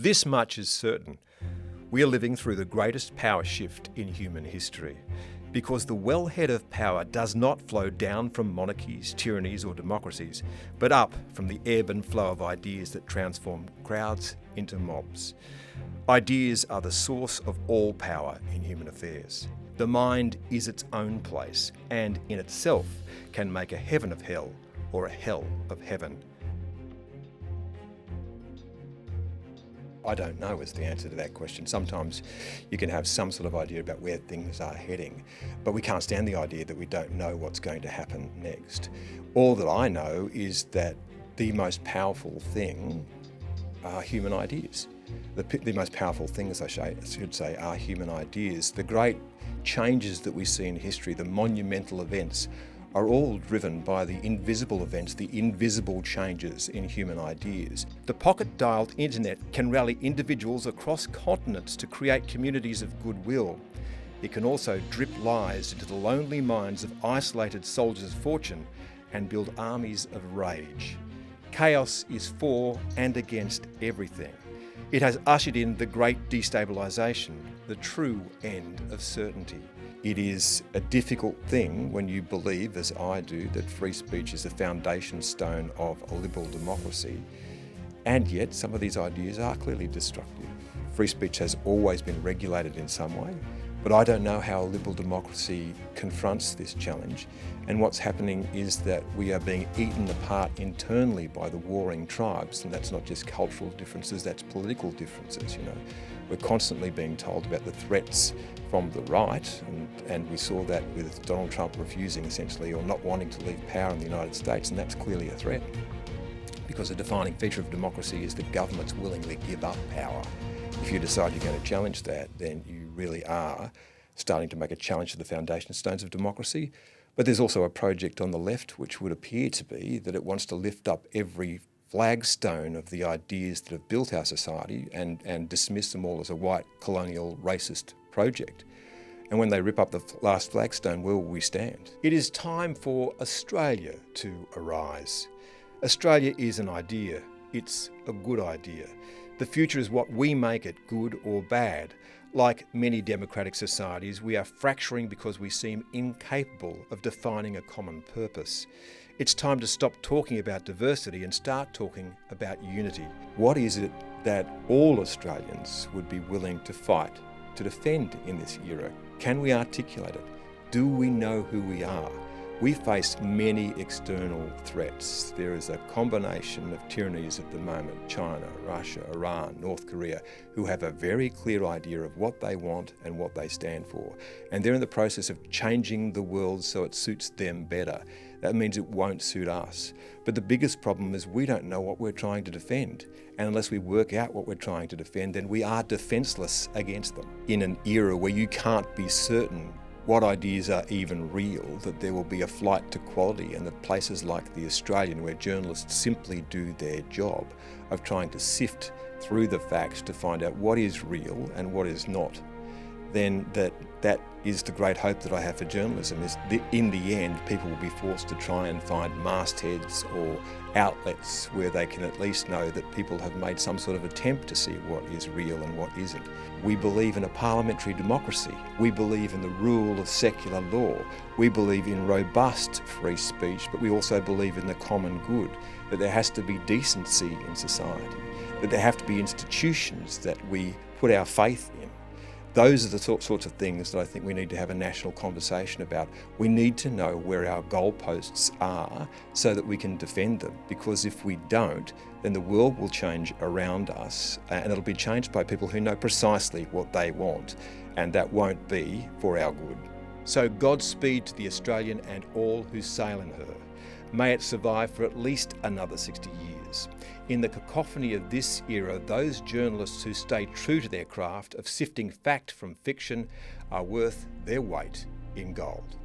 This much is certain. We are living through the greatest power shift in human history, because the wellhead of power does not flow down from monarchies, tyrannies or democracies, but up from the ebb and flow of ideas that transform crowds into mobs. Ideas are the source of all power in human affairs. The mind is its own place and in itself can make a heaven of hell or a hell of heaven. I don't know is the answer to that question. Sometimes you can have some sort of idea about where things are heading, but we can't stand the idea that we don't know what's going to happen next. All that I know is that the most powerful thing are human ideas. The most powerful things, I should say, are human ideas. The great changes that we see in history, the monumental events, are all driven by the invisible events, the invisible changes in human ideas. The pocket-dialed internet can rally individuals across continents to create communities of goodwill. It can also drip lies into the lonely minds of isolated soldiers of fortune and build armies of rage. Chaos is for and against everything. It has ushered in the great destabilisation, the true end of certainty. It is a difficult thing when you believe, as I do, that free speech is the foundation stone of a liberal democracy, and yet some of these ideas are clearly destructive. Free speech has always been regulated in some way, but I don't know how a liberal democracy confronts this challenge, and what's happening is that we are being eaten apart internally by the warring tribes, and that's not just cultural differences, that's political differences, We're constantly being told about the threats from the right, and we saw that with Donald Trump refusing essentially or not wanting to leave power in the United States, and that's clearly a threat. Because a defining feature of democracy is that governments willingly give up power. If you decide you're going to challenge that, then you really are starting to make a challenge to the foundation stones of democracy. But there's also a project on the left which would appear to be that it wants to lift up every flagstone of the ideas that have built our society and dismiss them all as a white, colonial, racist project. And when they rip up the last flagstone, where will we stand? It is time for Australia to arise. Australia is an idea. It's a good idea. The future is what we make it, good or bad. Like many democratic societies, we are fracturing because we seem incapable of defining a common purpose. It's time to stop talking about diversity and start talking about unity. What is it that all Australians would be willing to fight, to defend in this era? Can we articulate it? Do we know who we are? We face many external threats. There is a combination of tyrannies at the moment, China, Russia, Iran, North Korea, who have a very clear idea of what they want and what they stand for. And they're in the process of changing the world so it suits them better. That means it won't suit us. But the biggest problem is we don't know what we're trying to defend. And unless we work out what we're trying to defend, then we are defenceless against them. In an era where you can't be certain what ideas are even real, that there will be a flight to quality, and that places like The Australian, where journalists simply do their job of trying to sift through the facts to find out what is real and what is not, then that is the great hope that I have for journalism, is that in the end people will be forced to try and find mastheads or outlets where they can at least know that people have made some sort of attempt to see what is real and what isn't. We believe in a parliamentary democracy. We believe in the rule of secular law. We believe in robust free speech, but we also believe in the common good, that there has to be decency in society, that there have to be institutions that we put our faith in. Those are the sorts of things that I think we need to have a national conversation about. We need to know where our goalposts are so that we can defend them, because if we don't, then the world will change around us, and it'll be changed by people who know precisely what they want, and that won't be for our good. So Godspeed to the Australian and all who sail in her. May it survive for at least another 60 years. In the cacophony of this era, those journalists who stay true to their craft of sifting fact from fiction are worth their weight in gold.